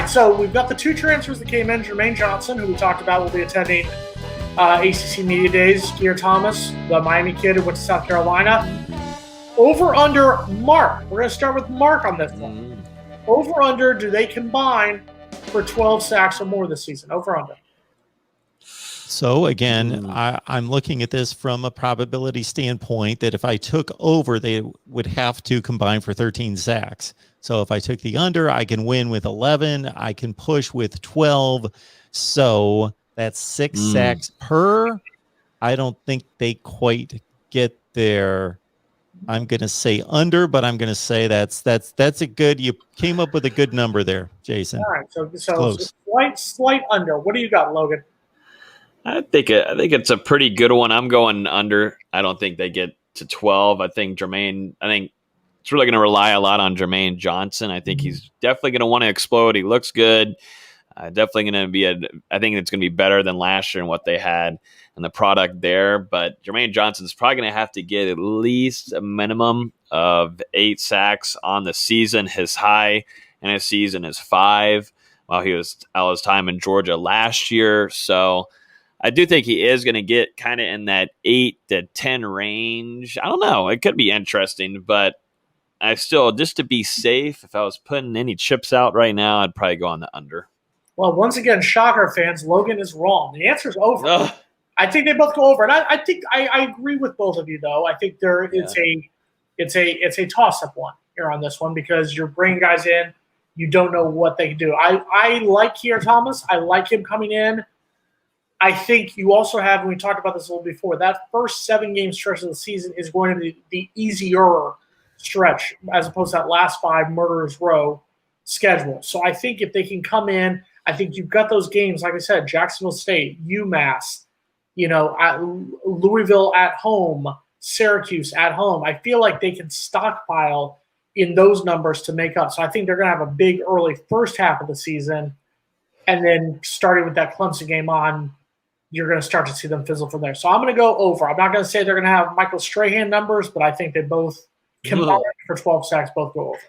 right, so we've got the two transfers that came in. Jermaine Johnson, who we talked about, will be attending ACC Media Days. Keir Thomas, the Miami kid who went to South Carolina. Over under Mark. We're going to start with Mark on this one. Over under, do they combine for 12 sacks or more this season? Over under. So again, I'm looking at this from a probability standpoint that if I took over, they would have to combine for 13 sacks. So if I took the under, I can win with 11. I can push with 12. So that's 6 sacks per. I don't think they quite get there. I'm going to say under, but I'm going to say that's a good. You came up with a good number there, Jason. All right, so slight under. What do you got, Logan? I think it's a pretty good one. I'm going under. I don't think they get to 12. I think it's really going to rely a lot on Jermaine Johnson. I think he's definitely going to want to explode. He looks good. Definitely going to be I think it's going to be better than last year and what they had and the product there. But Jermaine Johnson's probably going to have to get at least a minimum of 8 sacks on the season. His high in his season is 5 while he was out his time in Georgia last year. So I do think he is going to get kind of in that 8 to 10 range. I don't know. It could be interesting, but I still, just to be safe, if I was putting any chips out right now, I'd probably go on the under. Well, once again, shocker fans, Logan is wrong. The answer is over. Ugh. I think they both go over, and I think I agree with both of you, though. I think it's a toss-up one here on this one because you're bringing guys in, you don't know what they can do. I like Keir Thomas. I like him coming in. I think you also have, and we talked about this a little before, that first 7-game stretch of the season is going to be the easier stretch as opposed to that last 5 murderer's row schedule. So I think if they can come in, I think you've got those games, like I said, Jacksonville State, UMass, Louisville at home, Syracuse at home. I feel like they can stockpile in those numbers to make up. So I think they're going to have a big early first half of the season, and then starting with that Clemson game on, you're going to start to see them fizzle from there. So I'm going to go over. I'm not going to say they're going to have Michael Strahan numbers, but I think they both combined for 12 sacks, both go over.